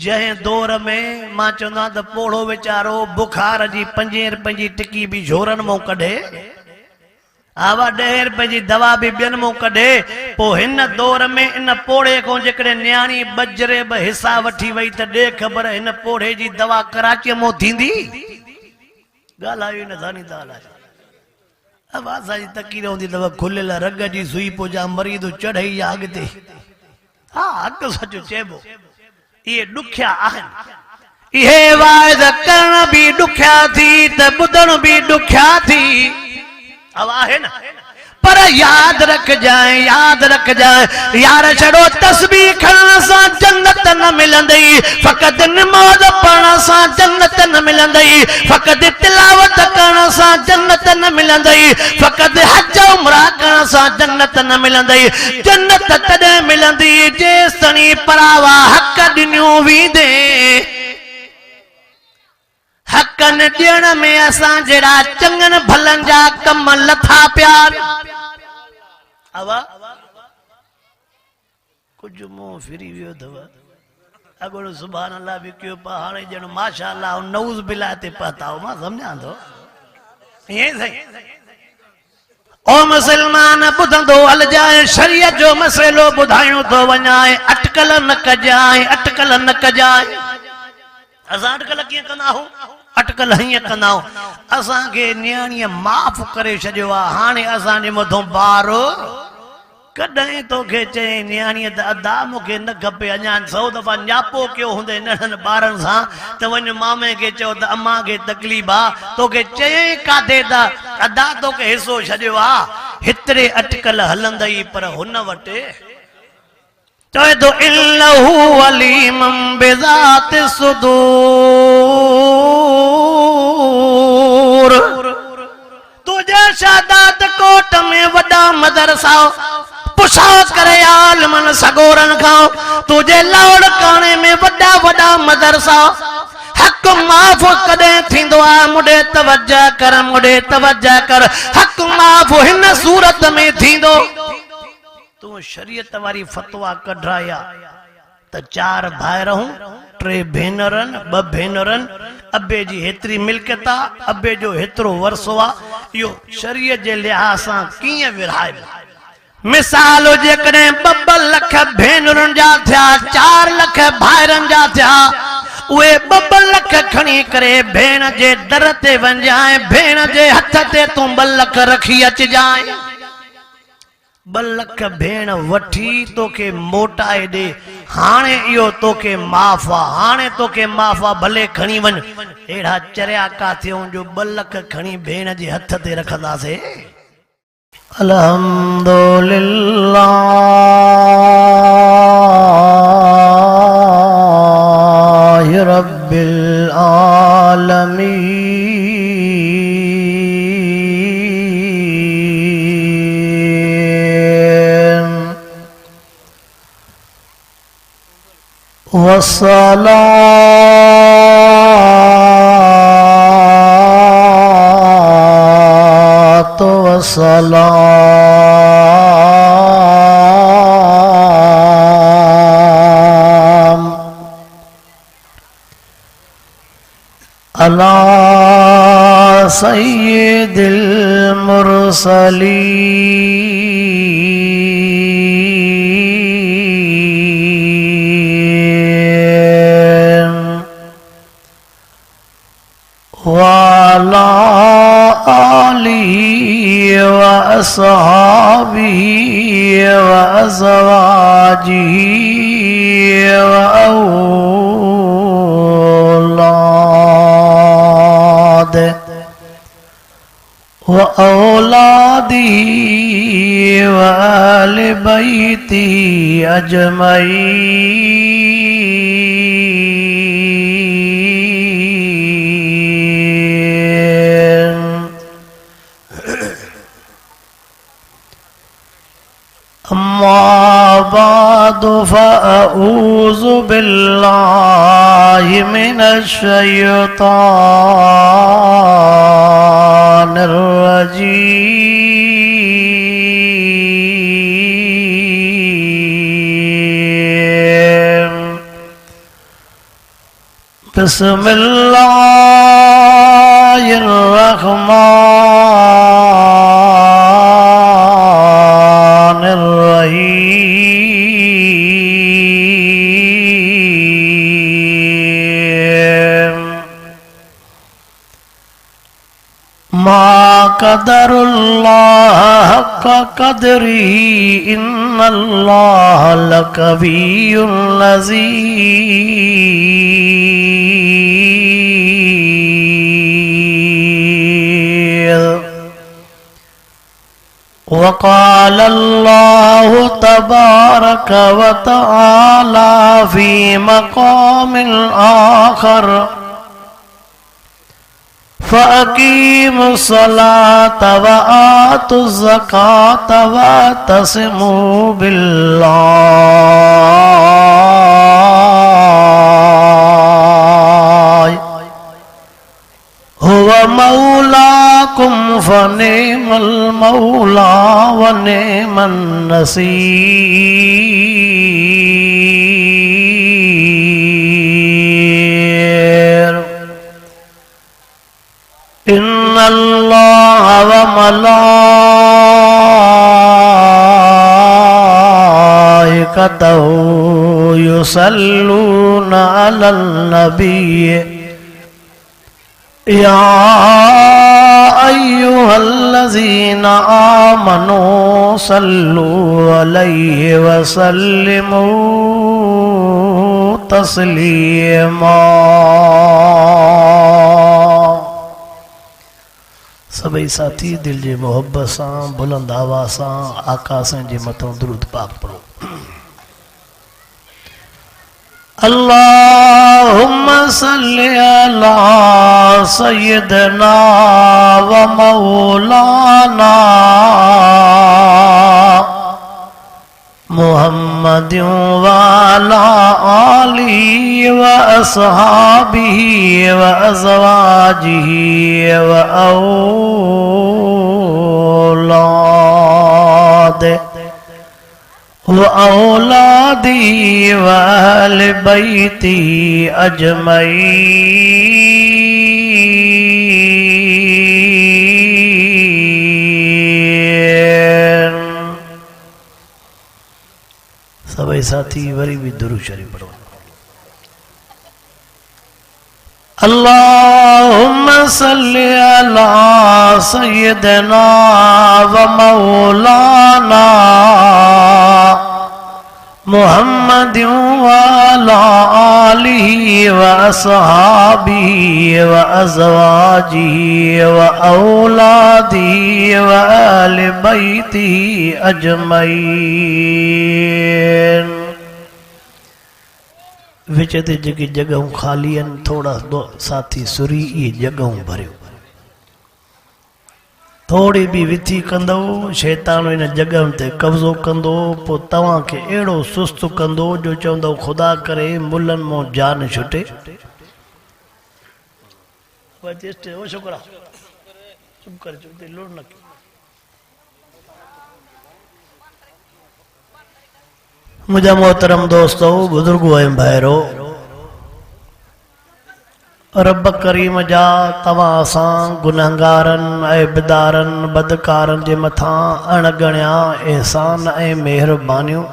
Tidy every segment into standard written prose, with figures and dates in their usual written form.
जै दौर में मां चवंदा त पोड़ो वीचारो बुखार जी 5 रुपए जी टिकी भी झोरन मो कढे आवा 10 रुपए जी दवा भी बियन मो कढे पो हिन दौर में इन पोड़े को जेकड़े न्याणी बजरे ब हिस्सा वठी वई त दे खबर हिन पोड़े जी दवा कराची मो थींदी गालायो न थानी ताला अब आसा जी तकी रहंदी दवा खुलेला रग जी सुई पोजा मरीद चढ़ई आगते हां हक सच चेबो ये दुख्या आहन ये वायद करण भी दुख्या थी त बुधन भी दुख्या थी अब आहे ना पर याद रख जाए यार छड़ो तस्बीह खणण सां जन्नत न मिलंदई फकत नमाज पढ़ण सां जन्नत न मिलंदई फकत तिलावत करण सां जन्नत न मिलंदई फकत हज उमरा करण सां जन्नत न मिलंदई जन्नत तॾहिं मिलंदी जेसि परावा हक ॾिनियूं वींदे हकन ॾियण में असां जहिड़ा चङनि भलनि जा कम लथा प्यार अवा कुछ मुंह फिरी वियो अथव अगोड़ो सुभान अल्लाह भी कयो पा हाणे ॼण माशा अल्लाह नऊज़ बिल्लाह ते पताओ मां सम्झां थो ईअं सही ओ मुसलमान ॿुधंदो हल जाए शरीयत जो मसइलो ॿुधायूं थो वञाए अटकल न कजाए असां अटकल कीअं कंदा आहियूं अटकल हीअं कंदा आहियूं असांखे न्याणीअ माफ़ करे छॾियो आहे हाणे असांजे मथां बार कॾहिं तोखे चई न्याणीअ त अदा मूंखे न खपे अञा 100 दफ़ा न्यापो कयो हूंदे नंढनि ॿारनि सां त वञ मामे खे चओ त अम्मा खे तकलीफ़ आहे तोखे चयई काथे त अदा तोखे हिसो छॾियो आहे हेतिरे अटकल हलंदई पर हुन वटि चवे तो इल्लहु अलीमम बिज़ात सुदूर तुझे शादात कोट में वॾा मदरसा पुछा करे आलमन सगोरन खां तुझे लाड़ काने में वॾा मदरसा हक माफ़ कॾहिं थींदो आहे मुॾे तवज्जो कर हक माफ़ हिन सूरत में थींदो तू शरीयत वारी फतवा कढाया त 4 भाइरहूं 3 भेनरन 2 भेनरन अबे जी हेतरी मिल्कियत आहे अबे जो हेतरो वरसो आहे इहो शरीयत जे लिहाज़ सां कीअं विरहाइबो मिसाल जेकॾहिं 2 लख भेनरुनि जा थिया 4 लख भाइरनि जा थिया उहे 2 लख खणी करे भेण जे दर ते वञाए भेण जे हथ ते तूं 2 लख रखी अचजाए 2 लख भेण वठी तोखे मोटाए दे हाणे इहो तोखे माफ़ आहे हाणे तोखे माफ़ आहे भले खणी वञ अहिड़ा चरिया काथियूं जो 2 लख खणी भेण जे हथ ते रखंदासीं अल्हम्दुलिल्लाह रब्बिल आलमीन वस्सलातु वस्सलाम अला सय्यिदिल मुरसलीन वाला आलिही व अस्हाबिही व अज़वाजिही व औलादिही व अहले बैतिही अजमईन अम्मा बादु फ़अऊज़ु बिल्लाहि मिनश शैतानिर रजीम बिस्मिल्लाहिर्रहमानिर्रहीम मा क़दरुल्लाह हक़्क़ क़द्रिही इन्नल्लाह लक़विय्युल अज़ीज़ वक़ाल अल्लाहु तबारक व तआला फ़ी मक़ामिल आख़र फ़अक़ीमुस्सलात व आतुज़्ज़कात वअतसिमू बिल्लाह हुव मौलाकुम फ़निअमल मौला व निअमन नसीर इन्नल्लाह व मलाइकतहु युसल्लूना अलन नबी या अय्युहल्लज़ीना आमनू सल्लू अलैहि व सल्लिमू तस्लीमा। सभी साथी दिल जी मोहब्बत से बुलंद आवाज़ से आका जे मथों दुरूद पाक पढ़ो। अल्लाहुम्मा सल्लि अला सय्यिदना व मौलाना मुहम्मदिन व अला आलिहि व अस्हाबिहि व अज़वाजिहि व औलादी व अहल बैती अजमईन। सभी साथी वरी भी दुरूद शरीफ पढ़ो। अल्लाहुम्मा सल्लि अला सय्यिदना व मौलाना मुहम्मदिन व अला आलिहि व अस्हाबिहि व अज़वाजिहि व औलादिहि व अहल बैतिहि अजमईन। विच ते जेकी जगहों खाली आहिनि थोड़ा साथी सुरी ये जगहों भरियो। थोड़ी भी विथी कंदो शैतान इन जगहों ते कब्ज़ो कंदो पो तव्हां खे अहिड़ो सुस्त कंदो जो चवंदो खुदा करे मुल्हनि मों जान छुटे। ओ छोकरा चुप कर लोड़ न मुझा मोहतरम दोस्तों बुजुर्गो ऐं भाइरो रब करीम जा तव्हां असां गुनहगारनि ऐबदारनि बदकारनि जे मथां अणगणिया एहसान ऐं महिरबानियूं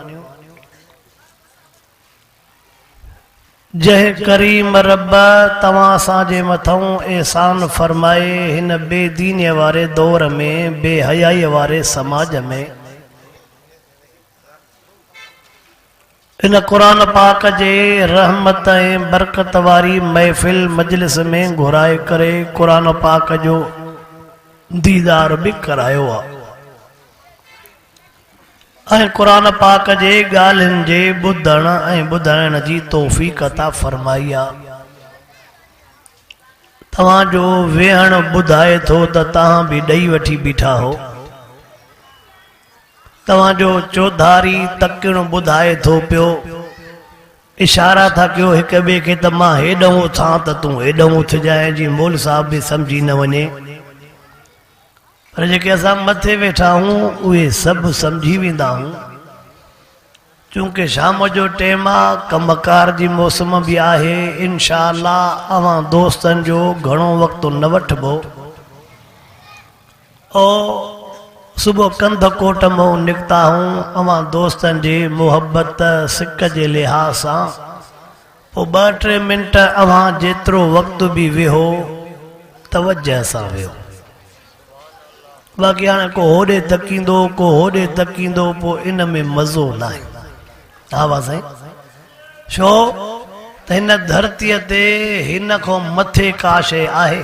जंहिं करीम रब तव्हां असांजे मथां एहसान फरमाए हिन बेदीनीअ वारे दौर में बेहयाईअ वारे समाज में इन कुरान पाक जे रहमत ऐं बरकत वारी महफ़िल मजलिस में घुराए करे कुरान पाक जो दीदार भी करायो आहे ऐं कुरान पाक जे ॻाल्हियुनि जे ॿुधण ऐं ॿुधाइण जी तौफ़ीक़ अता फरमाई आहे। तव्हांजो वेहण ॿुधाए थो त तव्हां बि ॾेई वठी बीठा हो। तव्हांजो चौधारी तकिणो ॿुधाए थो पियो इशारा था कयो हिक ॿिए खे त मां हेॾऊं उथां त तूं हेॾऊं उथजांइ जी मोल साहब बि सम्झी न वञे। पर जेके असां मथे वेठा आहियूं उहे सभु सम्झी वेंदा आहियूं चूंकि शाम जो टाइम आ कमकार जी मौसम भी आहे इंशाअल्लाह अवां दोस्तन जो घणो वक्त न वठबो और सुबह कंध कोट मां निकता हूँ अवां दोस्तन जी मोहब्बत सिक जे लिहाज सां पोइ 2-3 मिनट अवां जेतिरो वक्त भी वेहो तवज्जह सां वेहो बाक़ी हाणे को होॾे तकींदो को होॾे तकींदो पोइ इन में मज़ो न आहे हा वाह साईं छो त हिन धरतीअ ते हिन खां मथे का शइ आहे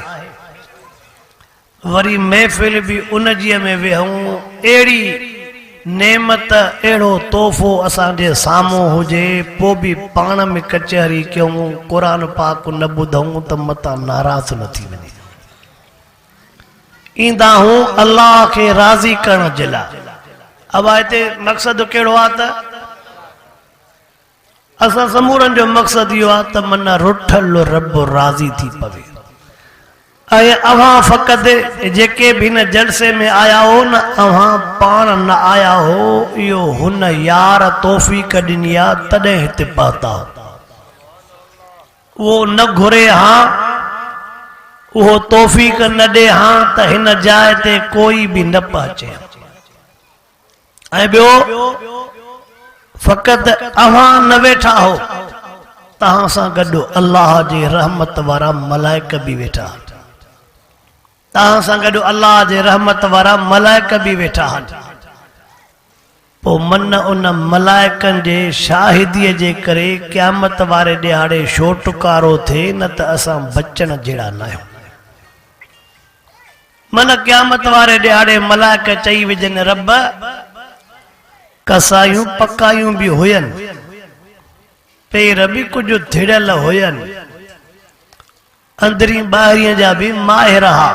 वरी महफ़िल भी उन जी में वेहूं अहिड़ी नेमत अहिड़ो तोहफ़ो असांजे साम्हूं हुजे पोइ बि पाण में कचहरी कयूं क़ुरान पाक न ॿुधूं त मतां नाराज़ न थी वञे ईंदा हूं अल्लाह खे राज़ी करण जे लाइ अब हिते मक़सद कहिड़ो आहे त असां समूरनि जो मक़सद इहो आहे त मन रुठल रब राज़ी थी पवे ऐं अव्हां फ़क़ति जेके भी न जलसे में आया हो न अव्हां पाण न आया हो इहो हुन यार तौफ़ीक़ ॾिनी आहे तॾहिं हिते पहुता हो उहो न घुरे हां उहो तौफ़ीक़ न ॾे हां त हिन जाइ ते कोई भी न पहुचे ऐं ॿियो फ़क़ति अव्हां न वेठा हो तव्हां सां गॾु अल्लाह जी रहमत वारा मलाइक भी वेठा तव्हां सां गॾु अल्लाह जे रहमत वारा मलाइक भी वेठा आहिनि पोइ मन उन मलाइकनि जे शाहिदीअ जे करे क़यामत वारे ॾियारे छो टुकारो थिए न त असां बचण जहिड़ा न आहियूं मन क़यामत वारे ॾियारे मलाइक चई विझनि रब कसायूं पकायूं भी हुयनि पेर भी कुझु थिड़ियल हुयनि अंदरी ॿाहिरीअ जा भी माहिर हा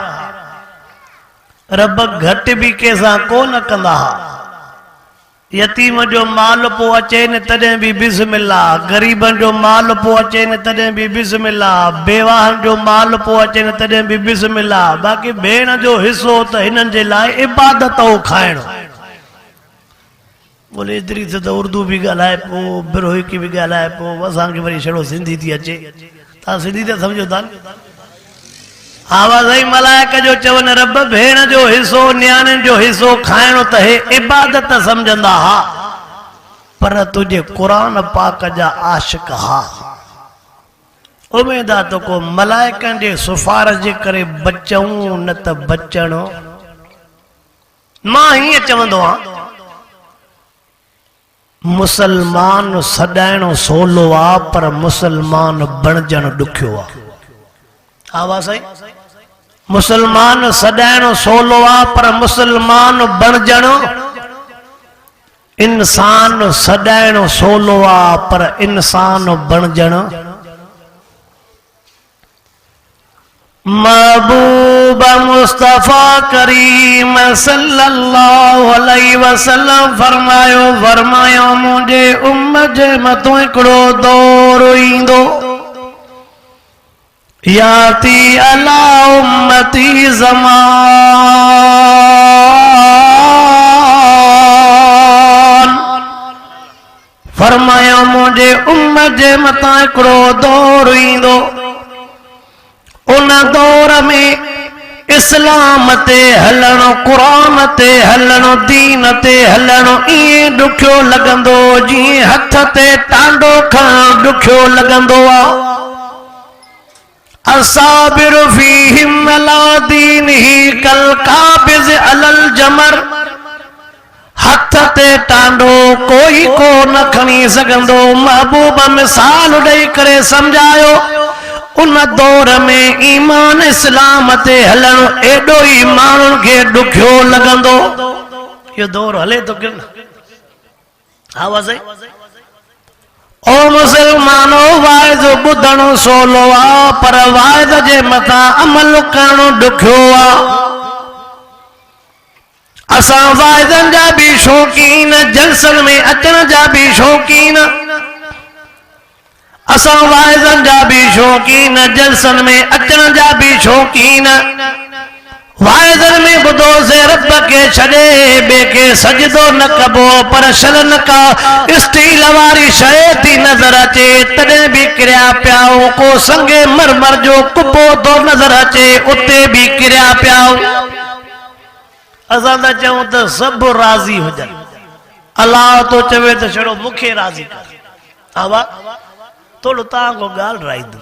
रब घट भी कंहिंसां कोन कंदा हा यतीम जो माल पो अचे न तॾहिं भी बिस्मिल्लाह गरीबन जो माल पो अचे न तॾहिं भी बिस्मिल्लाह बेवाहन जो माल पो अचे न तॾहिं भी बिस्मिल्लाह बाक़ी भेण जो हिस्सो त हिननि जे लाइ इबादत हो खाइणो बोले एतिरी त उर्दू भी ॻाल्हाए पो बिरोहिकी भी ॻाल्हाए पो असांखे वरी छड़ो सिंधी थी अचे तव्हां सिंधी त सम्झो था आवाज़ आई मलाइक जो चवनि रब भेण जो हिस्सो न्याणियुनि जो हिस्सो खाइणो त हे इबादत समझंदा हा पर तुझे क़ुरान पाक जा आशिक हा उम्मीद आहे तो को मलाइकनि जे सिफारिश जे करे बचूं न त बचणो मां हीअं चवंदो आहियां मुसलमान सॾाइणो सवलो आहे पर मुसलमान बणजणु ॾुखियो आहे आवाज़ आई मुसलमान सॾाइणो सवलो आहे पर मुसलमान बणजणु इंसान सॾाइणो सवलो आहे पर इंसान बणजणु महबूब मुस्तफा करीम सल्लल्लाहु अलैहि वसल्लम फरमायो मुझे उम्मत जे मथों हिकिड़ो दौर ईंदो याती अला उम्मती ज़मान फरमायो मुझे उम्मत जे मथां हिकिड़ो दौर ईंदो उन दौर में इस्लाम ते हलणो क़ुरान ते हलणो दीन ते हलणो ईअं ॾुखियो लॻंदो जीअं हथ ते टांडो खणणु ॾुखियो लॻंदो आहे असाबिर फीहिम अला दीनिही कल काबिज़ अलल जमर हथ ते टांडो कोई को न खणी सघंदो महबूब मिसाल ॾेई करे सम्झायो उन दौर में ईमान इस्लाम ते हलणो एॾो ई माण्हुनि खे ॾुखियो लॻंदो इहो दौर हले थो किन आवाज़ आई ओ मुसलमानो वाइद ॿुधणो सवलो आहे पर वाइद जे मथां अमल करणो ॾुखियो आहे असां वाइदनि जा भी शौक़ीन जलसनि में अचण जा भी शौक़ीन असां वाइज़नि जा भी शौक़ीन जलसनि में अचण जा भी शौक़ीन वाइदर में बुधो से रब के छड़े बेके सजदो न कबो पर शरण का स्टील वारी शय थी नजर अचे तॾहिं भी किरिया पियाऊं को संगे मरमर जो कुपो तो नजर अचे उते भी किरिया पियाऊं असां त चऊं त सभु राज़ी हुजनि अल्लाह तो चवे त छड़ो मूंखे राज़ी कर आवा थोड़ो तव्हां को ॻाल्हि राईंदो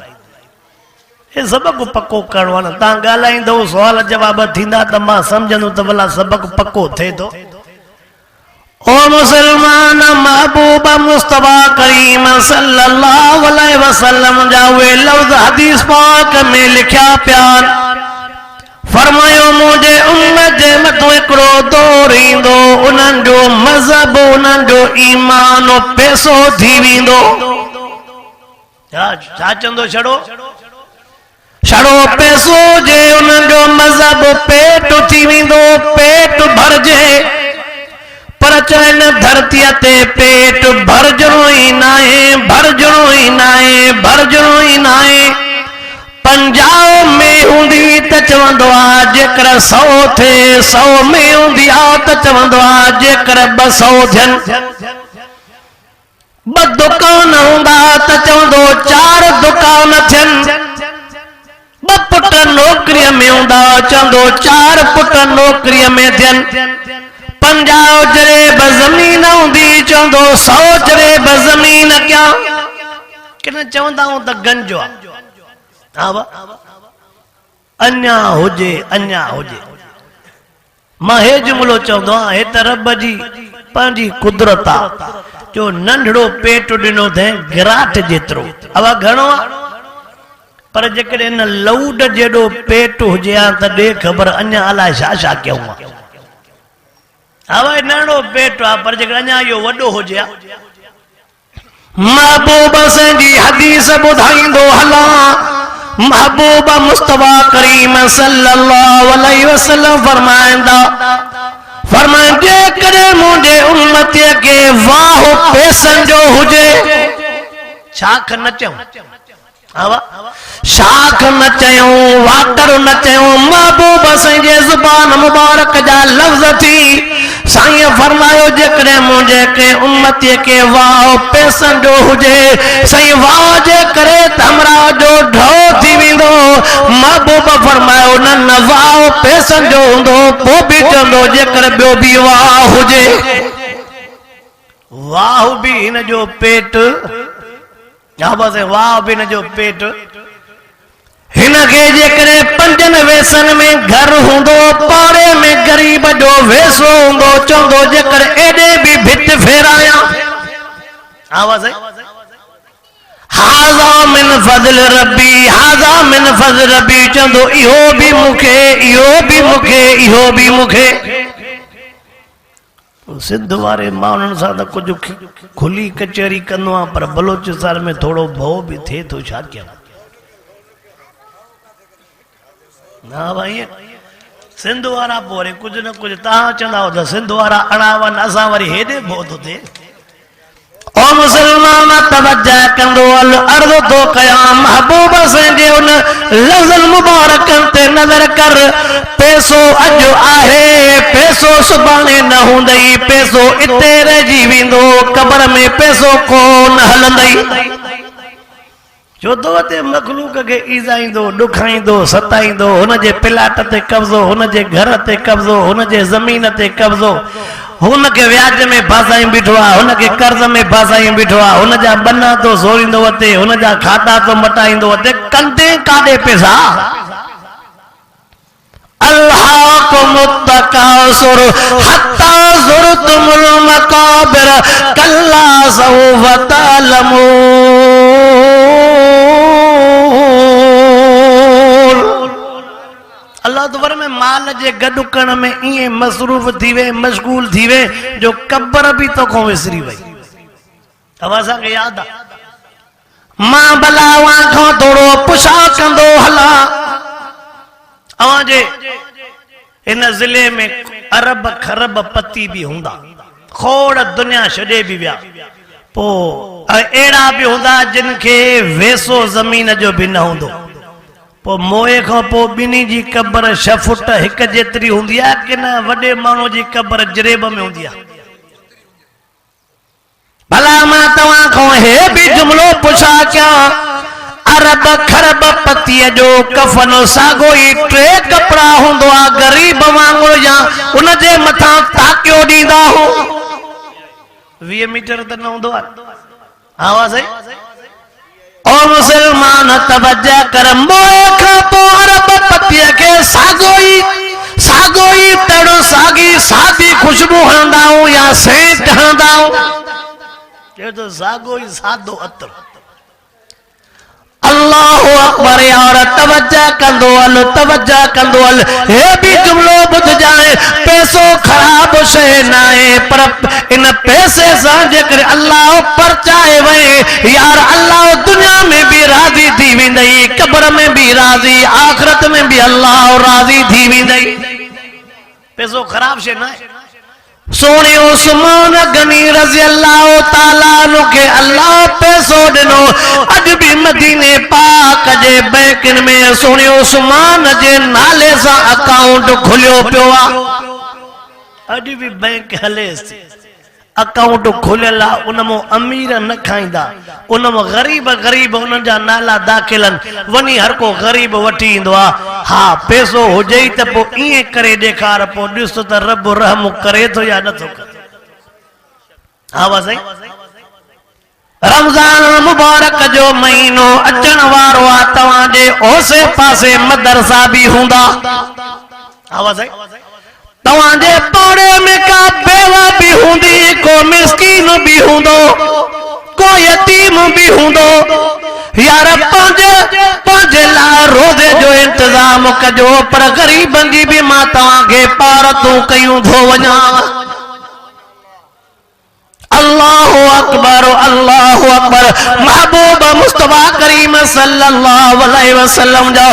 ये सबक पक्को करणो आहे न तव्हां ॻाल्हाईंदव सवाल जवाब थींदा त मां सम्झंदुमि त भला सबक पक्को थिए थो ओ मुसलमान महबूब मुस्तफा करीम सल्लल्लाहु अलैहि वसल्लम जा उहे लफ़्ज़ हदीस पाक में लिखिया पिया फरमायो मुझे उम्मत जे मथो हिकिड़ो दौर ईंदो उन्हनि जो मज़हब उन्हनि जो ईमान पैसो थी वेंदो छा चवंदो छड़ो पैसो जे उन्हनि जो मज़हब पेट थी वेंदो पेट भरजे पर चवनि धरतीअ ते पेट भरजणो ई नाहे भरजणो ई नाहे भरजणो ई नाहे पंजाब में हूंदी त चवंदो आहे जेकर 100 थे 100 में हूंदी आहे त चवंदो आहे जेकर 200 थियनि 2 दुकान हूंदा त चवंदो 4 दुकान थियनि 2 पुट नौकरीअ में हूंदा चवंदो 4 पुट नौकरीअ में थियनि 50 जरेब ज़मीन हूंदी चवंदो 100 जरेब ज़मीन कयां किन चवंदा हूं त गंजो आहे अन्या हुजे मां हे जुमिलो चवंदो आहियां हे त रब जी पंहिंजी कुदरत आहे जो नंढड़ो पेट ॾिनो अथई गिराट जेतिरो अवा घणो आहे पर जेकॾहिं न लऊड जेॾो पेट हुजे हा त ॾे ख़बर अञा अलाए छा छा कयूं आहे अवा नंढड़ो पेट आहे पर जेकर अञा इहो वॾो हुजे हा महबूब जी हदीस ॿुधाईंदो हला महबूब मुस्तफा करीम सल्लल्लाहु अलैहि वसल्लम फरमाईंदा जेकॾहिं मुंहिंजे उम्मतीअ खे वाह पैसनि जो हुजे शाख न चऊं शाख न चयूं वाटर न चयूं महबूब साईं जे ज़ुबान मुबारक जा लफ़्ज़ थी साईं फरमायो जेकॾहिं मुंहिंजे के उम्मतीअ खे वाह पैसनि जो हुजे साईं वाह जे करे त हमरा जो ढो थी वेंदो महबूब फरमायो न वाह पैसनि जो हूंदो पोइ बि चवंदो जेकर ॿियो बि वाह हुजे वाह बि हिन जो पेट वाह बि हिन जो पेट हिनखे जेकॾहिं 5 वेसनि में घर हूंदो पाड़े में गरीब जो वेसो हूंदो चवंदो जेकर एॾे बि भित फेरायां हाज़ा मिन फज़ल रब्बी हाज़ा मिन फज़ल रब्बी चवंदो इहो बि मूंखे इहो बि मूंखे इहो बि मूंखे सिंध वारे माण्हुनि सां त कुझु खुली कचहरी कंदो आहे पर बलोचिस्तान में थोरो भउ बि थिए थो छा कयां ना भाई सिंध वारा पोइ कुझु न कुझु तव्हां चवंदा त सिंध वारा अणावनि असां वरी हेॾे भउ थो थिए ओ मुसलमान तवज्जो कंदो अल अर्ज़ तो कया महबूब साईं जे उन लफ़्ज़ मुबारकन ते नज़र कर पैसो अॼु आहे पैसो सुभाणे न हूंदई पैसो इते रहिजी वेंदो क़बर में पैसो कोन हलंदई छो तो ते मखलूक के ईज़ाईंदो ॾुखाईंदो सताईंदो हुनजे प्लाट ते कब्ज़ो हुनजे घर ते कब्ज़ो हुनजे ज़मीन ते कब्ज़ो हुनके व्याज में फासाई बीठो आहे हुनके कर्ज में फासाई बीठो आहे हुनजा बना तो सोरींदो वते हुनजा खाता तो मटाईंदो वते कंदे काॾे पैसा अल्लाहुकुम तकासुर हत्ता ज़ुरतुमुल मकाबिर कल्ला सौफ तालमून अल्लाह तबर में माल जे गडुकण में इए मसरूफ थी वे मशगूल थी वे जो कब्र भी तो को विसरी वई अब असा के याद मां बलावा खो थोड़ो पुछा कंदो हला अवाजे इन जिले में अरब खरब पति भी हुंदा खोड़ दुनिया छॾे भी विया पो एड़ा भी हुंदा जिन के वेसो जमीन जो भी न हुंदो पो मोए खां पो बिनी जी कब्र 6 फुट 1 जेतरी हुंदी आ कि न वडे मानो जी कब्र जरेब में हुंदी आ। भला मां तवां खां हे भी जुमलो पुछा क्या अरब खरब पतिया जो कफन सागो ही 3 कपड़ा हुंदो आ गरीब वांगुर या उन जे मथा ताकियो दींदा हो 20 मीटर त न हुंदो आ। आवाज है ओ मुसलमान तवज्जो कर मोए खां पो अरब पतिया के सागो ही तड़ो सागी सादी खुशबू हंदाओ या सेंट हंदाओ ये तो सागो ही सादो अतर। अल्लाहु अकबर यार तवज्जो कंदो अल हे भी जुमलो बुध जाए पैसो खराब शे नाए पर इन पैसे से जेकर अल्लाह परचाए वे यार अल्लाह दुनिया में भी राजी थी विंदई कब्र में भी राजी आखिरत में भी अल्लाह राजी थी विंदई। पैसो खराब शे नाए। सोने उस्मान गनी रज़ी अल्लाह ताला नु के अल्लाह पैसो दिनो अज भी मदीने पाक जे बैंकन में सोने उस्मान जे नाले सा अकाउंट खुलियो पियो आ। अज भी बैंक हले अकाउंट खुलियला उनमो अमीर न खाइंदा उनमो गरीब उन जा नाला दाखिलन वनी हर को गरीब वठी इंदो आ। हाँ पैसो हुजे त पो इए करे देखार पो दिस त रब रहम करे तो या न तो करे। आवाज है रमजान मुबारक जो महीनो अचण वारो आ तवां जे ओसे पासे मदरसा भी हुंदा। आवाज है तवां जे पाड़े में का बेवा भी हुंदी को मिस्कीन भी हुंदो को यतीम भी हुंदो यार पंज ला रोज़े जो इंतजाम कजो पर गरीबन जी भी मां तवां के पार तू कयूं धो वञा। अल्लाहु अकबर महबूब मुस्तफा करीम सल्लल्लाहु अलैहि वसल्लम जो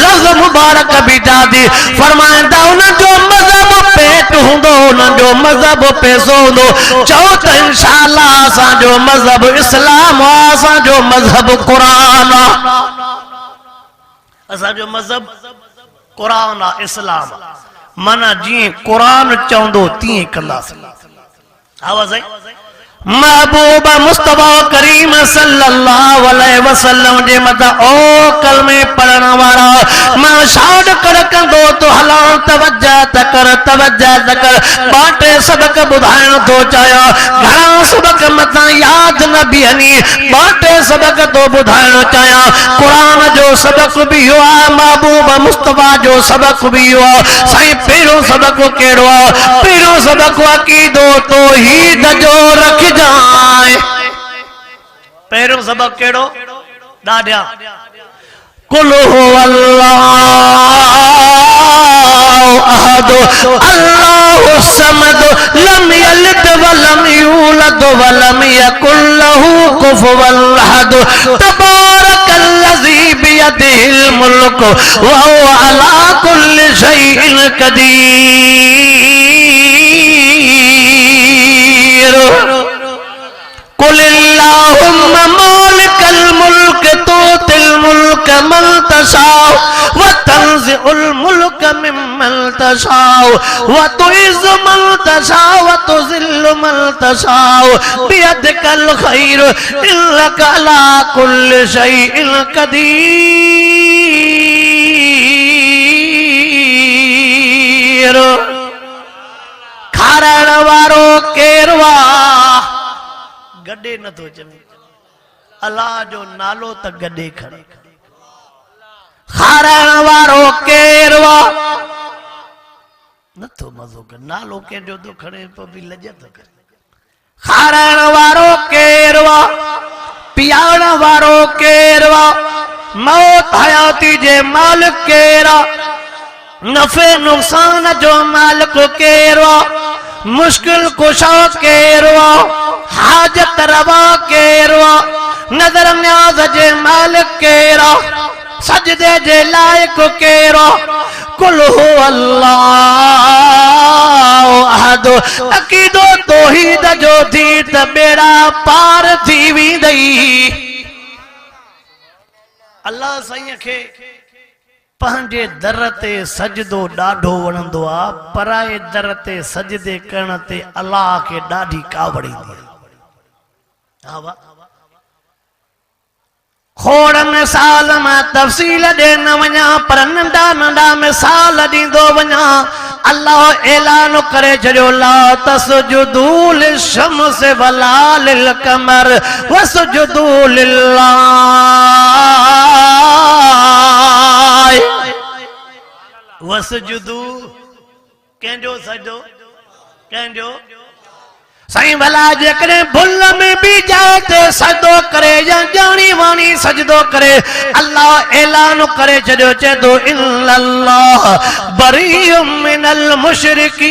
लफ्ज मुबारक भी दादी फरमाइंदा उन जो मजहब पेट हुंदो उन जो मजहब पैसो हुंदो चओ त इंशाअल्लाह असां जो मजहब इस्लाम आ असां जो मजहब कुरान आ। असां जो मजहब कुरान आ इस्लाम माना जी कुरान चवंदो तीअं कंदासीं। आवाज है महबूब मुस्तफा करीम सल्लल्लाहु अलैहि वसल्लम जे मथा ओ कलमे पढ़ण वारा मां शाद कर कंदो तो हला तवज्जो तकर बाटे सबक बुधाइण तो चाया घणा सबक मथा याद न बिहनी बाटे सबक तो बुधाइण चाया। कुरान जो सबक भी हुआ महबूब मुस्तफा जो सबक भी हुआ साईं पहिरों सबक केड़ो पहिरों सबक अकीदो तौहीद जो रख जाए। पहिरों सबक केड़ो दादिया कुल हुवल्लाहु अहद अल्लाहु समद लम यलिद वलम यूलद वलम यकुल लहू कुफुवन अहद तबारकल्लज़ी बियदिहिल मुल्क व हुवा अला कुल्लि शैइन कदीर। कुलिल्लाहुम्मा मालिकल मुल्क तुतिल मुल्क मन तशाउ व तंज़िउल मुल्क मिम्मन तशाउ व तुइज़्ज़ु मन तशाउ व तुज़िल्लु मन तशाउ बियदिकल खैर इन्नका अला कुल्लि शैइन कदीर। खारण वारो केरवा गड्डे न तो जमे अल्लाह जो नालो त गड्डे खड़े खारण वारो केरवा न तो मजो कर नालो के जो तो खड़े तो भी लजत करे। खारण वारो केरवा पियाण वारो केरवा मौत हयाती जे मालिक केरा नफे नुकसान जो मालिक केरवा मुश्किल कुशा केरवा हाजत रवा केरवा नजर न्याज जे मालिक केरा सजदे जे लायक केरा कुल हुवल्लाहु अहद अकीदो तौहीद जो थी त बेड़ा पार थी विंदई। अल्लाह साईं खे पंहिंजे दर ते सजदो ॾाढो वणंदो आहे, पराए दर ते सजदे करण ते अलाह खे ॾाढी कावड़ ईंदी आहे। खोड़ मिसाल मां तफ़सील ॾे न वञा, पर नंढा नंढा मिसाल ॾींदो वञा। अल्लाह ऐलान करे छॾियो, ला तस्जुदू लिशम्स वला लिलकमर वस्जुदू लिल्लाह। वस्जुदू कंहिंजो सजदो, कंहिंजो साईं भला जेकॾहिं भुल में बि जाए ते सजदो करे या ॼाणी वाणी सजदो करे, अल्लाह ऐलान करे छॾियो, चए थो इन्नल्लाह बरीउम मिनल मुशरिकीन।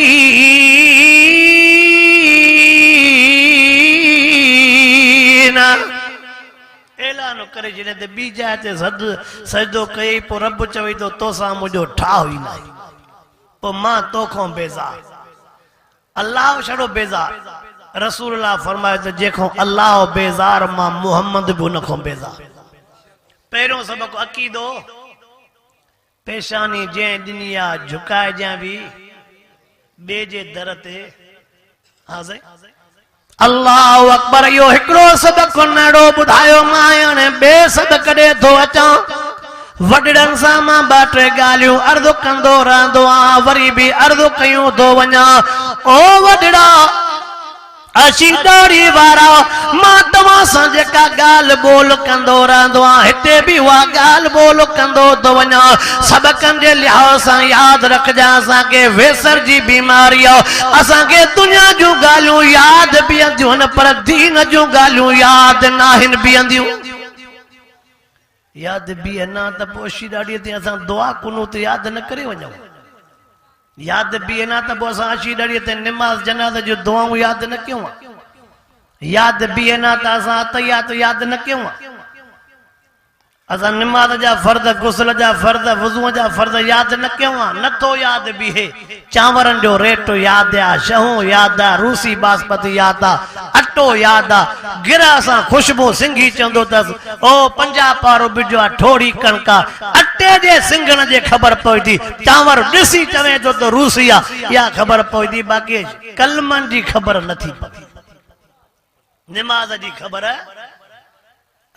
ऐलान करे छॾियो त ॿी जाइ ते सजदो कई, पोइ रब चवई थो तोसां मुंहिंजो ठाह ई न, पोइ मां तोखां बेज़ार। अल्लाह छड़ो बेज़ार, रसूलुल्लाह फरमाए त जेको अल्लाह बेज़ार मां मुहम्मद बि उन खां बेज़ार। पहिरियों सबक़ अक़ीदो, पेशानी जंहिं ॾिनी आहे झुकाइजां बि ॿिए जे दर ते। अल्लाह अकबर, इहो हिकिड़ो सबक़ नड़ो ॿुधायो। मां हाणे ॿिए सबक़ ॾे थो अचां। वॾड़नि सां मां ॿ टे ॻाल्हियूं अर्ज़ु कंदो रहंदो आहियां, वरी बि अर्ज़ु कयूं थो वञा। ओ वॾड़ा अशी दाढ़ी वारा, मां तव्हां सां जेका ॻाल्हि ॿोल कंदो रहंदो आहियां, हिते बि उहा ॻाल्हि ॿोल कंदो थो वञा। सबक़नि जे लिहाज़ सां यादि रखजां, असांखे वेसर जी बीमारी आहे। असांखे दुनिया जूं ॻाल्हियूं यादि बीहंदियूं आहिनि, पर दीन जूं ॻाल्हियूं यादि न आहिनि बीहंदियूं। यादि बीह न त पोइ अशी ॾाढी ते असां दुआ कुनूत यादि न करे वञूं। यादि बीह न त पोइ असां अशी ॾाढी ते निमाज़ जनाज़ जूं दुआऊं यादि न कयूं। यादि बीह न त असां अतहियात यादि न कयूं। असां निमाज़ जा फर्द, गुस्ल जा फर्द, वज़ूअ जा फर्द यादि न कयूं। नथो यादि बीहे। चांवरनि जो रेट यादि आहे, शहूं यादि आहे, रूसी बासमती यादि आहे, अटो यादि आहे, गिरा सां ख़ुशबू सिंघी चवंदो अथसि, ओ 50 पारो बिजो आहे, थोड़ी कणक आहे। अटे जे सिंघण जे ख़बर पवंदी, चांवर ॾिसी चवे थो त रूसी आहे, इहा ख़बर पवंदी। बाक़ी कलमनि जी ख़बर नथी पवे, निमाज़ जी ख़बर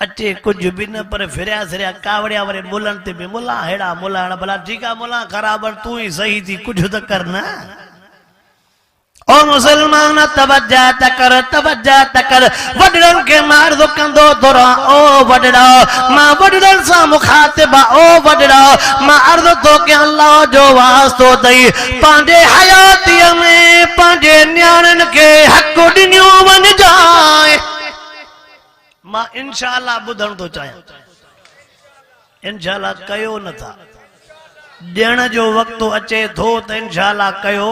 अचे कुछ भी न, पर फिरिया सिरिया कावड़िया वारे मुलनि ते बि मुला हेड़ा मुला हेड़ा। भला ठीकु आहे मुला ख़राब, तू ही सही थी, कुछ त कर न। ओ मुसलमान तवज्जा त कर, तवज्जा त कर। वॾड़नि खे मार्द कंदो थो रहां। ओ वॾड़ा, मां वॾड़नि सां मुखातिब आहे। ओ वॾड़ा, मां अर्ज़ थो कयां, अल्लाह जो वास्तो अथई, पंहिंजे हयातीअ में पंहिंजे न्याणनि खे हक़ ॾिनियो वञजाए। मां इंशाअल्लाह ॿुधण थो चाहियां, इंशाअल्लाह कयो नथा। ॾियण जो वक़्तु अचे थो त इंशाअल्लाह कयो।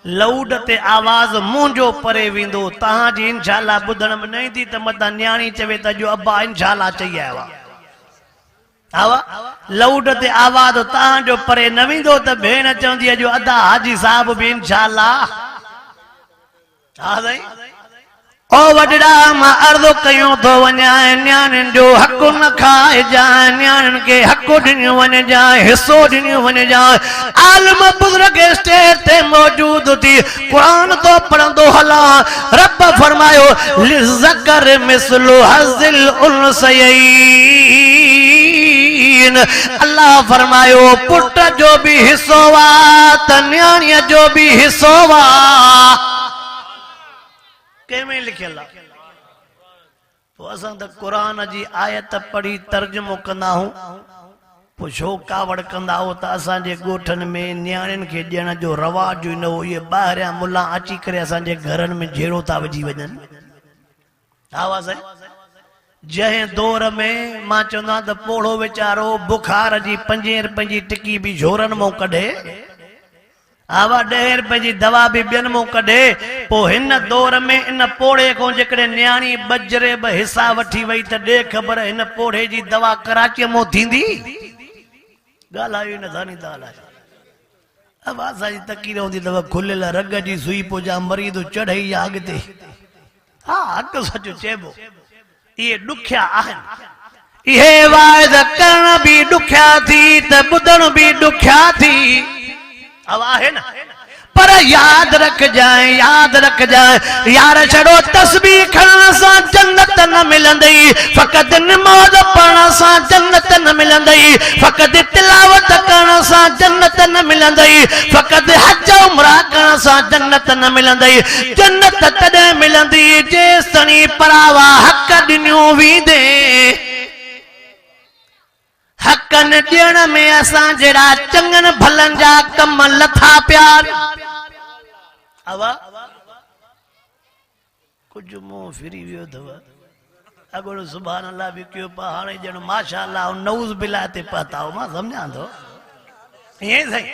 लाउड ते आवाज़ मुंहिंजो परे वेंदो, तव्हांजी इंशाअल्लाह ॿुधण में न ईंदी त मथां न्याणी चवे त जो अब्बा इंशाअल्लाह चई आयो आहे। लाउड ते आवाज़ तव्हांजो परे न वेंदो त भेण चवंदी आहे जो अदा हाजी साहब बि इंशाअल्लाह। हा साईं। ओ वॾड़ा, मां अर्ज़ु कयूं थो वञा, न्याणियुनि जो हक़ न खाइजांइ, न्याणियुनि खे हक़ ॾिनियो वञजांइ, हिसो ॾिनियो वञजांइ। आलिम बुज़ुर्ग स्टेज ते मौजूद थी क़ुरान तो पढ़ंदो हलां। रब फरमायो, लिज़कर मिस्लु हज़िल उनसयैन। अल्लाह फरमायो, पुट जो भी हिस्सो आहे त न्याणीअ जो भी हिस्सो आहे। कंहिंमें लिखियल आहे? पोइ असां त क़ुरान जी आयत पढ़ी तर्जुमो कंदा आहियूं, पोइ छो कावड़ कंदा हो त असांजे ॻोठनि में न्याणियुनि खे ॾियण जो रवाज ई न हो। इहे ॿाहिरियां मुला अची करे असांजे घरनि में झेड़ो था विझी वञनि। आवाज़ आहे। जंहिं दौर में मां चवंदो आहियां त पोड़ो वीचारो बुखार जी 5 रुपए जी टिकी बि झोरनि मां कढे, आवा 10 रुपए जी दवा भी ॿियनि मां कढे। पोइ हिन दौर में इन पोड़े खां जेकॾहिं न्याणी बजरे ब हिसा वठी वई त ॾे ख़बर हिन पोड़े जी दवा कराचीअ मां थींदी? ॻाल्हायो न थानी त ॻाल्हायो। अब असांजी तकी रहंदी अथव खुलियल रग जी सुई पोइ मरीज़ चढ़े या अॻिते। हा हक़ सच चइबो। इहे ॾुखिया आहिनि, इहे वाइद करण भी ॾुखिया थी त ॿुधण बि ॾुखिया थी अब आहे न पर याद रख जाए यार छड़ो तस्बीह खणण सां जन्नत न मिलंदई फ़क़त नमाज़ पढ़ण सां जन्नत न मिलंदई फ़क़त तिलावत करण सां जन्नत न मिलंदई फ़क़त हज उमरा करण सां जन्नत न मिलंदई जन्नत तॾहिं मिलंदी जेसिताईं परावा हक़ ॾिनियूं वेंदे हक़ न ॾियण में असां जहिड़ा चङनि भलनि जा कम लथा पिया अब कुछ मुंह फिरी वियो अथव अगोड़ो सुभान अल्लाह भी कयो पा हाणे ॼण माशा अल्लाह नऊज़ बिल्लाह ते पताओ मां सम्झां थो ईअं सही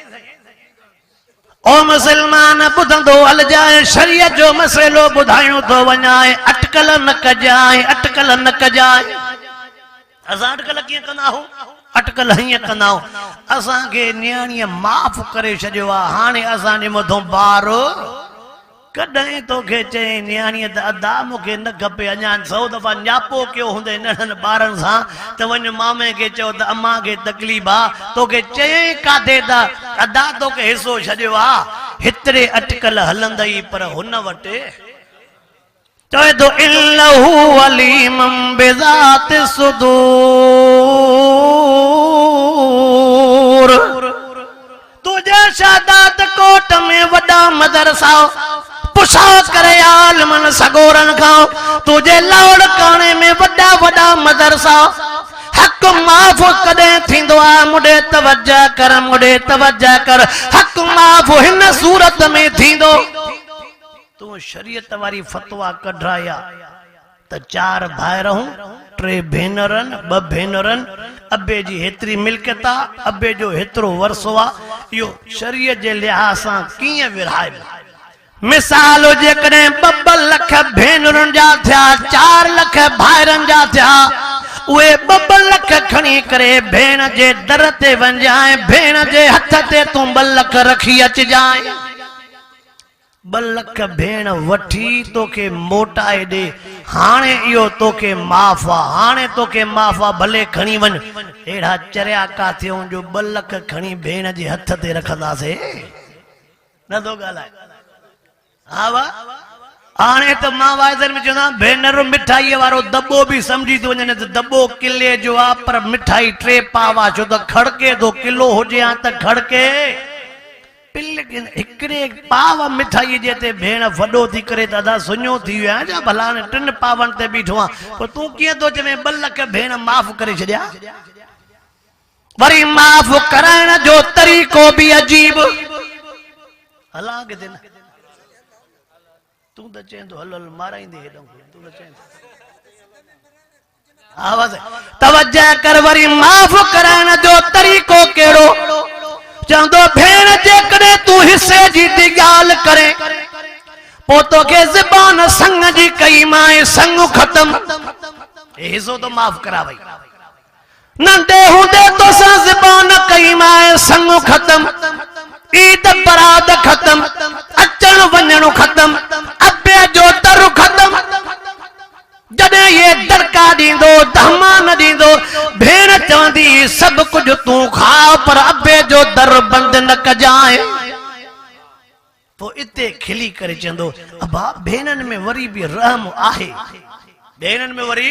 ओ मुसलमान ॿुधंदो हलजाए शरीयत जो मसइलो ॿुधाइणो थो वञाए अटकल न कजाए असां अटकल कीअं कंदा आहियूं अटकल हीअं कंदा आहियूं असांखे नियाणीअ माफ़ करे छॾियो आहे हाणे असांजे मथां बार कॾहिं तोखे चई नियाणीअ त अदा मूंखे न खपे अञा 100 दफ़ा न्यापो कयो हूंदे नंढनि ॿारनि सां त वञ मामे खे चओ त अम्मा खे तकलीफ़ आहे तोखे चयईं काथे त अदा तोखे हिसो छॾियो आहे हेतिरे अटकल हलंदई पर हुन वटि चवे तो इल्लहु अलीमम बिज़ात सुदूर तुझे शादात कोट में वॾा मदरसा पुछा करे आलमन सगोरन खां तुझे लाड़ काने में वॾा मदरसा हक माफ़ कदे थींदो आहे मुडे तवज्जो कर हक माफ़ हिन सूरत में थींदो तू शरीयत वारी फतवा कढाया त 4 भाई रहूं 3 भेनरन 2 भेनरन अबे जी हेतरी मिल्कियत अबे जो हेतरो वरसो आहे यो शरीयत जे लिहाज़ सां कीअं विरहाए मिसाल जेकॾहिं 2 लख भेनरुनि जा थिया 4 लख भाइरनि जा थिया उहे 2 लख खणी करे भेण जे दर ते वञाए भेण जे हथ ते तूं 2 लख रखी अचजाए 2 लख भेण वठी तोखे मोटाए दे हाणे इहो तोखे माफ़ आहे हाणे तोखे माफ़ आहे भले खणी वञ अहिड़ा चरिया काथियूं जो 2 लख खणी भेण जे हथ ते रखंदासीं न थो ॻाल्हाए हा वाह हाणे त मां वाइदनि में चवंदा भेनर मिठाईअ वारो दॿो बि सम्झी थो वञे त दॿो किले जो आहे पर मिठाई 3 पाव आहे छो त खड़के थो किलो हुजे हा त खड़के हिकिड़े पाव मिठाई जे ते भेण वॾो थी करे दादा सुञो थी वियो आहे छा भला 3 पावनि ते बीठो आहे पोइ तूं कीअं थो चवे 2 लख भेण माफ़ करे छॾिया वरी माफ़ कराइण जो तरीक़ो बि अजीब हला किथे न तूं त चएं थो हल माराईंदे हेॾो तूं त चएं आवाज़ तवज्जो कर वरी माफ़ कराइण जो तरीक़ो कहिड़ो चवंदो भेण जेकॾहिं तूं हिसे जी ॻाल्हि करे पोइ तोखे ज़बान संग जी कई माए संग ख़तम हिसो तो माफ़ करा भई नंढे हूंदे तोसां ज़बान कई माए संग ख़तम ईद बरात ख़तम अचण वञण ख़तम अबे जो दर ख़तम जॾहिं ये दड़का ॾींदो धमा न ॾींदो भेण चवंदी सभु कुझु तूं खा पर अबे जो दर बंदि न कजाए पोइ इते खिली करे चवंदो अबा भेणनि में वरी बि रहम आहे भेणनि में वरी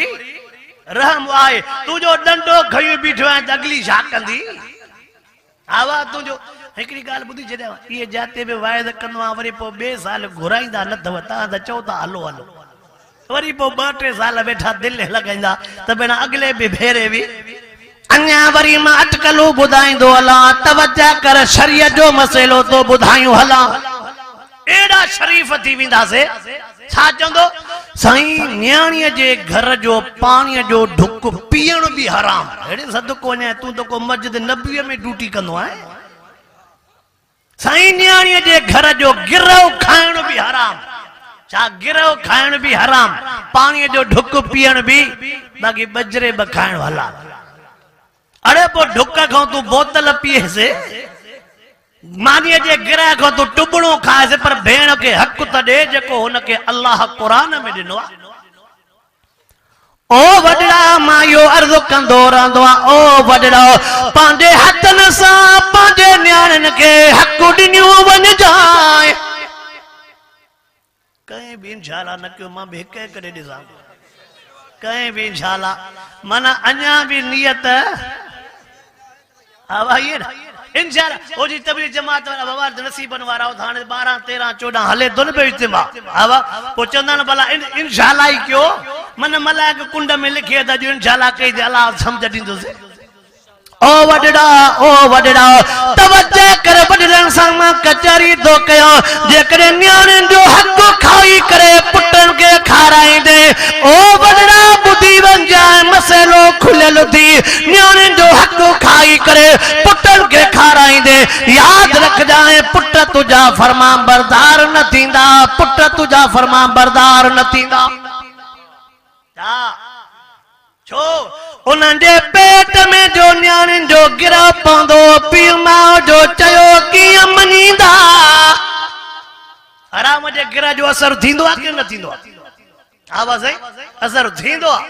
रहम आहे तुंहिंजो डंडो खयो बीठो आहे त अगली छा कंदी आवा तुंहिंजो हिकिड़ी ॻाल्हि ॿुधी छॾियां इहे जाते बि वाइदो कंदो आहे वरी पोइ 2 साल घुराईंदा न अथव तव्हां त चओ था हलो वरी पोइ 2-3 साल वेठा दिलि लॻाईंदा त भेण अॻिले बि भेरे बि अञा वरी मां अटकलूं ॿुधाईंदो हलां तवज्जो कर शरीयत जो मसइलो तो ॿुधायूं हलां एॾा शरीफ़ थी वेंदासीं छा चवंदो साईं न्याणीअ जे घर जो पाणीअ जो ढुक पीअण बि हराम अहिड़े सदको वञे तूं त को मस्जिद नबीअ में ड्यूटी कंदो आहे साईं न्याणीअ जे घर जो गिरह खाइण बि हराम छा गिरह खाइण बि हराम पाणीअ जो ढुक पीअण बि बाक़ी बजरे ब खाइण हलाल अड़े पोइ ढुक खां तूं बोतल पीएसि मानीअ जे गिरह खां तूं टुबड़ो खाएसि पर भेण खे हक़ त ॾे जेको हुनखे अल्लाह क़ुरान में ॾिनो आहे ओ वॾड़ा मां इहो अर्ज़ु कंदो रहंदो आहे ओ वॾड़ा पांजे हथन सा पांजे न्याणन के हक दिनियो वन जाए कहीं भी इंशाल्लाह न क्यों मां भी कह करे दिसा कहीं भी इंशाल्लाह माना अन्या भी नियत हवा ये ना इंशाल्लाह ओ जी तबलीग जमात वाला बाबा नसीबन वारा थाने 12 13 14 हले दुन पे इज्तिमा हवा पो चंदन भला इंशाल्लाह ही क्यों मन मलाक कुंड में लिखे था जो इंशाल्लाह कई अल्लाह समझ दींदो से ओ वडड़ा तवज्जो कर वडरन सां कचहरी दो कयो जेकर न्याणन जो हक खाई करे पुटन के खाराइंदे ओ वडड़ा बुधी वन जाए मसलो खुलल थी न्याणन जो हक खाई करे पुटन के खाराइंदे याद रख जाए पुट तुझा फरमान बरदार न थींदा पुट तुझा फरमान बरदार न थींदा छो उनके पेट में जो न्याणन जो गिरा पौंदो पीउ माउ जो चयो कीअं मनींदा हराम जे गिरा जो असर थींदो आहे कि न थींदो आहे आवाज़ असर थींदो आहे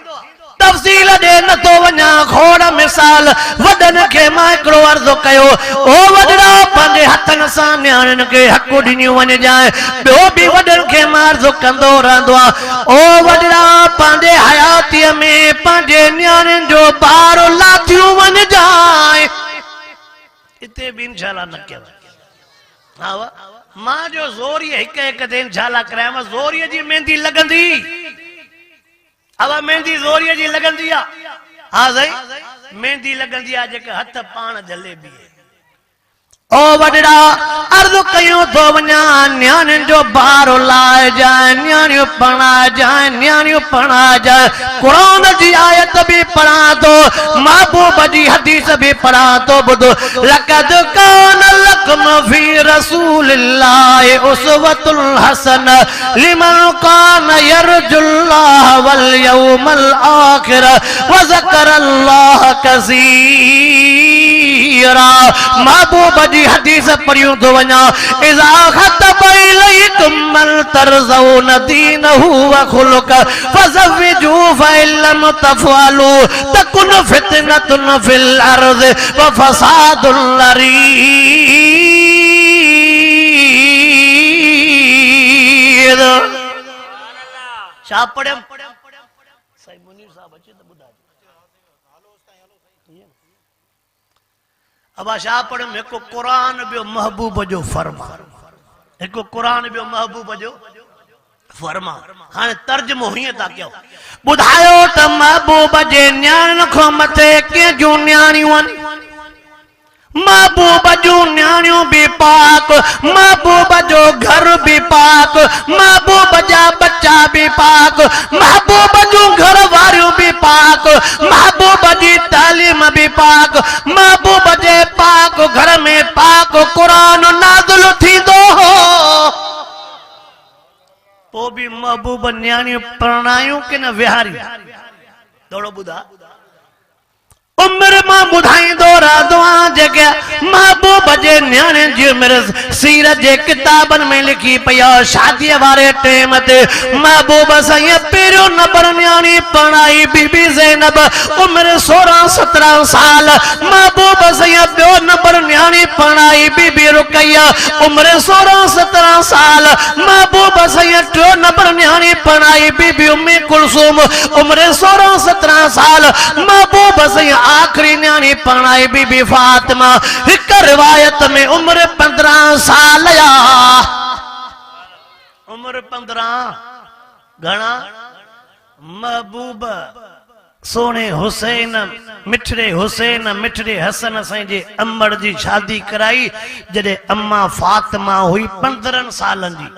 तफसील दे न तो वना खोड़ मिसाल वडन के मां हिकिड़ो अर्ज़ो कयो ओ वडड़ा पंहिंजे हथन सां न्याणन के हक ॾिनियूं वञ जाए ॿियो बि वडन के मां अर्ज़ो कंदो रहंदो आहे ओ वडड़ा पंहिंजे हयातीअ में पंहिंजे न्याणन जो ॿार लाथियूं वञ जाए इते भी इंशाल्लाह न कयो हा मां जो ज़ोरी हिक हिक ते इंशाल्लाह करायां ज़ोरीअ जी मेहंदी लगंदी अब मेहंदी ज़ोरीअ जी लगंदी आहे हा सही मेहंदी लगंदी आहे जेके हथ पाण जले भी ओ वडड़ा अर्ज़ कयूं तो वञा न्याणियुनि जो ॿार लाए जाए न्याणियूं पढ़ाए जाए न्याणियूं पढ़ाए जाए क़ुरान जी आयत भी पढ़ा तो महबूब जी हदीस भी पढ़ा तो ॿुधो लक़द कान लकुम फी रसूलिल्लाहि उसवतुल हसन लिमन कान यरजुल्लाह वल यौमल आखिर व ज़करल्लाह कसीरा महबूब जी हदीस पढ़ियूं तो वञा इज़ा ख़तब इलैकुम मन तरज़ौन दीनहु व खुलुक फज़व्विजू फ़इल्लम तफ़अलू तकुन फ़ितनतुन फ़िल अर्ज़ व फ़सादुन लरीद छा पढ़ियम साईं मुनीर साहब अचे त ॿुधाए अब शाह पढ़म एक कुरान बियो महबूब जो फरमान एक कुरान बियो महबूब जो फरमान हाने तर्जुमो हीअं था कयो ॿुधायो त महबूब जे न्याणियुनि खां मथे कंहिं जूं न्याणियूं आहिनि महबूब जूं न्याणियूं भी पाक महबूब जो घर भी पाक महबूब जा बच्चा भी पाक महबूब जूं घर वारियूं भी पाक महबूब जी तालीम भी पाक महबूब जे पाक घर में पाक कुरान नाज़िल थींदो हो पो भी महबूब न्याणियूं परणायूं कि न विहारियूं थोड़ो ॿुधा उम्र मां ॿुधाईंदो रहंदो आहियां जेके महबूब जे न्याणे जी उम्र सीरत जे किताबनि में लिखी पई आहे शादीअ वारे टेम ते महबूब साईं पहिरियों नंबर न्याणी पढ़ाई बीबी ज़ैनब उम्र 16-17 साल महबूब साईं ॿियो नंबर न्याणी पढ़ाई बीबी रुकैया उम्र 16-17 साल महबूब साईं टियों नंबर न्याणी पढ़ाई बीबी उम्मे कुलसूम उम्र 16-17 साल महबूब साईं आखिरी न्याणी पढ़ाई बीबी फातिमा हिक रिवायत में उम्र 15 साल या उम्र 15 घना महबूब सोने हुसैन मिठड़े हसन साईं जे अम्मड़ जी शादी कराई जॾहिं अम्मा फातिमा हुई 15 सालन जी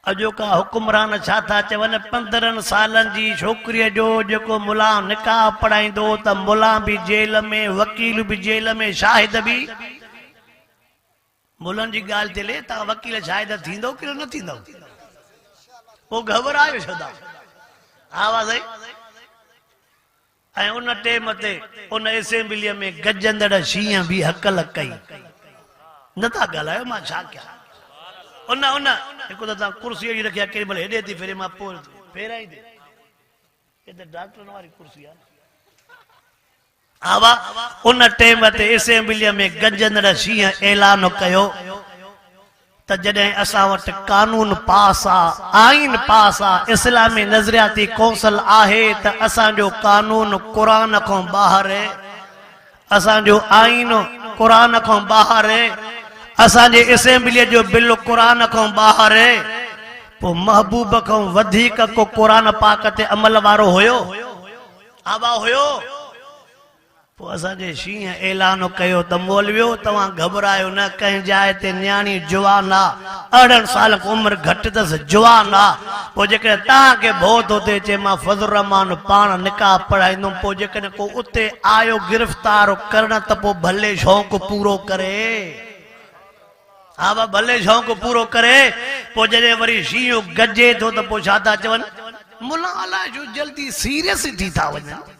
अजोका हुकुमरान छा था चवनि 15 सालन जी छोकिरीअ जो जेको मुला निकाह पढ़ाईंदो त मुला भी जेल में वकील भी जेल में शाहिद भी मुलन जी ॻाल्हि चले त वकील शाहिद थींदो कि न थींदो पोइ घबरायो छो आवाज़ ऐं उन टेम ते उन असेंबलीअ में गजंदड़ शींहं भी हकल कई नथा ॻाल्हायो मां छा कयां उन हिकु त तव्हां कुर्सी अहिड़ी रखी आहे केॾी महिल हेॾे थी फेरे मां पोइ फेराईंदे हे त डॉक्टरनि वारी कुर्सी आहे आवा उन टाइम ते असेंबली में गंजंदड़ शींहं ऐलान कयो त जॾहिं असां वटि कानून पास आ, आइन पास आ, इस्लामी नज़रियाती कौंसल आहे त असांजो कानून क़ुरान खां ॿाहिरि आहे, असांजो आइन क़ुरान खां ॿाहिरि आहे, असांजे असेंबलीअ जो बिल क़ुरान खां ॿाहिरि आहे। पोइ महबूब खां वधीक को क़ुरान पाक ते अमल वारो हुयो? आबा हुयो? पोइ असांजे शींहं ऐलान कयो त मौलवियो तव्हां घबरायो न, कंहिं जाइ ते न्याणी जवान आहे, 18 साल उमिरि घटि अथसि, जवान आहे। पोइ जेकॾहिं तव्हांखे भउ थो थिए चए मां फज़लुर रहमान पाण निकाह पढ़ाईंदुमि, पोइ जेकॾहिं को उते आयो गिरफ़्तार करण त पोइ भले शौक़ु पूरो करे। हा बा भले शौक़ु पूरो करे। पोइ जॾहिं वरी शींहं गजे थो त पोइ छा था चवनि, मुला अलाए जो जल्दी सीरियस थी था वञनि।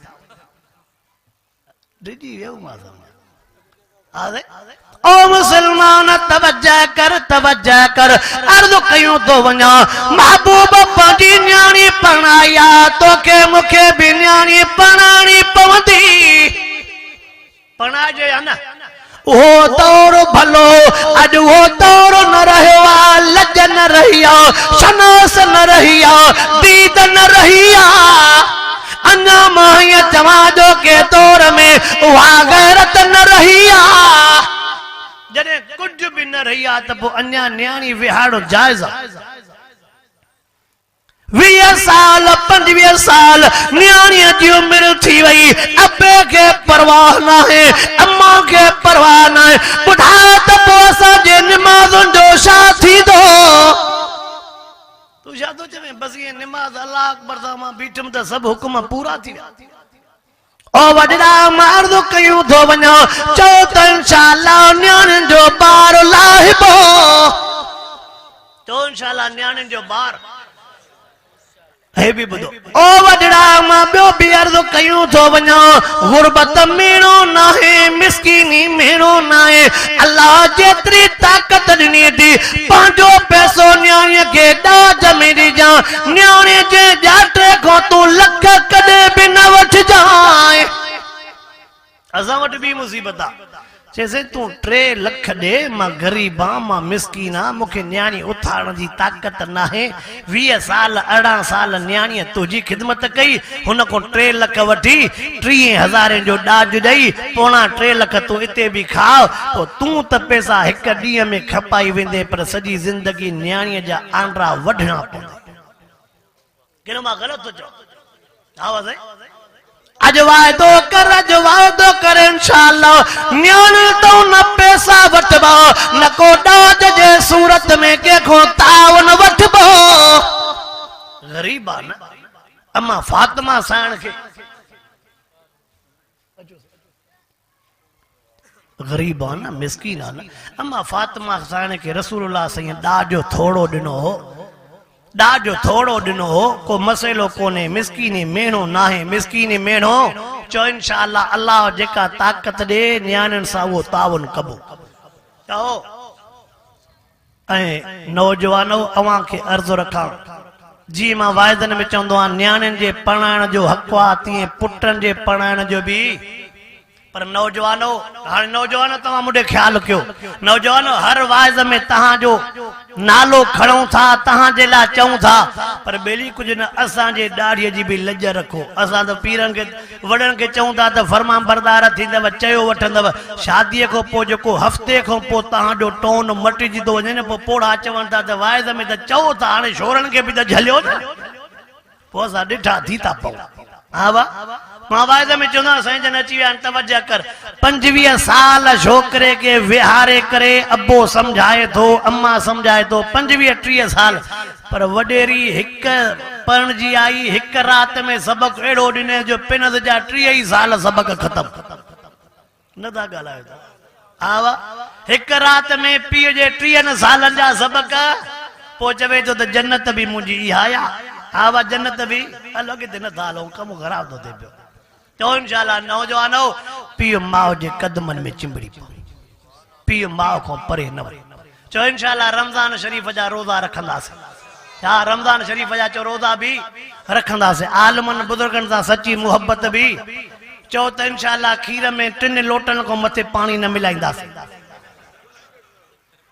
ओ मुसलमान तवज्जो कर अर्ज़ कयूं तो वञा, महबूब पंहिंजी न्याणी पढ़ाया, तोखे मूंखे बि न्याणी पढ़ाइणी पवंदी। पढ़ाइजे या न? वो दौर भलो अज वो दौर न रहियो आ, लज न रही आ, शनास न रही आ, दीद न रही आ। अन्ना माया चवाजो के दौर में वहा गैरत न रही आ। जॾहिं कुछ भी न रही आ त पोइ अन्या न्याणी विहाड़ो जायज़ आ। 20 साल 25 साल न्याणीअ जी उमिरि थी वई, अबे खे परवाह न आहे, अम्मा खे परवाह न आहे। ॿुधा त पोइ असांजे निमाज़ुनि जो छा थींदो? तू छा थो चवे? बस ये निमाज़ अल्लाह अकबर सां मां बीठुमि त सभु हुकुम पूरा थी विया। ओ वॾड़ा मर्द कयूं थो वञा, चओ त इंशाअल्लाह न्याणियुनि जो ॿार लाहिबो। चओ इंशाअल्लाह न्याणियुनि जो ॿार हे भी ॿुधो। ओ वॾड़ा मां ॿियो बि अर्ज़ कयूं थो वञा, गुरबत मेणो न आहे, मिसकीनी मेणो न आहे। अल्लाह जेतिरी ताक़त ॾिनी थी, पंहिंजो पैसो न्याणीअ खे ॾाज में ॾिजां। न्याणे जे ॼाटे खां तूं लख कॾहिं बि न वठिजांइ। असां वटि बि मुसीबत आहे। चइसे तूं 3 लख ॾे, मां ग़रीब आहियां, मां मिसकीन आहियां, मूंखे न्याणी उथारण जी ताक़त न आहे। 20 साल 18 साल न्याणीअ तुंहिंजी ख़िदमत कई, हुन खां 3 लख वठी 30,000 जो ॾाज ॾेई पौणा 3 लख तूं हिते बि खाओ। पोइ तूं त पैसा हिकु ॾींहं में खपाई वेंदे, पर सॼी ज़िंदगी न्याणीअ जा आंड्रा वढणा पवंदा। किन मां ग़लति थो चवां? आवाज़ आहे? अज वाइदो कर इंशाअल्लाह न्याणी तो न पैसा वठबो, न को ॾाज जे सूरत में कंहिंखो तावन वठबो। ग़रीब आ न। अम्मा फातिमा साण खे ग़रीब आ न, मिसकीन आ न। अम्मा फातिमा साण खे रसूलुल्लाह सही ॾाजो थोड़ो ॾिनो हो, ॾाजो थोड़ो ॾिनो हो। को मसइलो कोन्हे, मिसकीनी मेणो न आहे, मिसकीनी मेणो। चओ इंशाअल्लाह अल्लाह जेका ताक़त ॾे न्याणियुनि सां उहो तावन कबो। चओ ऐं नौजवानो अवां खे अर्ज़ रखां, जी मां वाइदनि में चवंदो आहियां, न्याणियुनि जे पढ़ाइण जो हक़ आहे, तीअं पुटनि जे पढ़ाइण जो बि। पर नौजवानो, हाणे नौजवानो तव्हां मुंहिंजे ख्याल कयो, नौजवानो हर वाइज़ में तव्हांजो नालो खणूं था, तव्हांजे लाइ चऊं था, पर ॿेली कुझु न, असांजे ॾाढ़ीअ जी बि लज रखो। असां त पीरनि खे वॾनि खे चऊं था त फरमान बरदार थींदव, चयो वठंदव। शादीअ खां पोइ जेको हफ़्ते खां पोइ तव्हांजो टोन मटिजी थो वञे न, पोइ पोड़ा चवनि था त वाइज़ में त चओ था, हाणे शोरनि खे बि त झलियो न। पोइ असां ॾिठा थी था पऊं। हा वाह, मां वाइद में चवंदा साईं जन अची विया आहिनि, तवज्जो कर। 25 साल छोकिरे खे विहारे करे अबो समझाए थो, अम्मा समझाए थो, 25-30 साल। पर वॾेरी हिकु पणजी आई, हिकु राति में सबक़ु अहिड़ो ॾिने जो पिनस जा 30 साल सबक़ु ख़तम न था ॻाल्हायो। हा वाह, हिकु राति में पीउ जे 30 सालनि जा सबक़ु। पोइ चवे थो त जन्नत बि मुंहिंजी इहा आहे। हा वाह, जन्नत बि हलो अॻिते नथा हलूं, कमु ख़राब थो थिए पियो। चओ इंशाअल्लाह नौजवानो, पीउ माउ जे कदमनि में चिंबड़ी पओ, पीउ माउ खां परे न वञे। चओ इंशाअल्लाह रमज़ान शरीफ़ जा रोज़ा रखंदासीं। हा, रमज़ान शरीफ़ जा चओ रोज़ा बि रखंदासीं। आलमनि बुज़ुर्गनि सां सची मुहबत बि चो त इंशाअल्लाह खीर में 3 लोटन को मथे पानी न मिलाईंदासीं।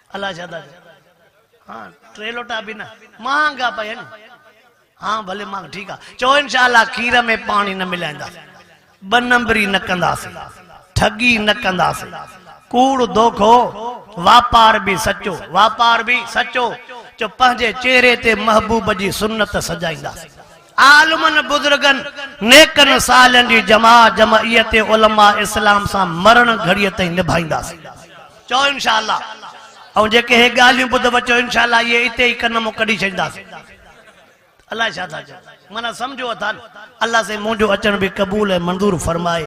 अल्लाह छा हाँ 3 लोटा भी न महांगा पया हाँ भले मां ठीक है। चो इंशाअल्लाह खीर में पानी न मिलाईंदासीं, 2 नंबरी न कंदासीं, ठगी न कंदासीं, कूड़ धोखो, वापार भी सचो, वापार भी सचो। चो पंहिंजे चेहरे ते महबूब जी सुन्नत सजाईंदासीं। आलमन बुजुर्गन नेकन सालन जी जमायत उलमा इस्लाम सां मरण घड़ीअ ताईं निभाईंदासीं। चो इंशाअल्लाह ऐं जेके हे ॻाल्हियूं ॿुधव चो इंशाअल्लाह ये इते ई कन मां कढी छॾींदासीं। अल्लाह छा था चओ माना सम्झो था। अल्लाह से मुंहिंजो अचण बि क़बूल ऐं मंज़ूर फरमाए।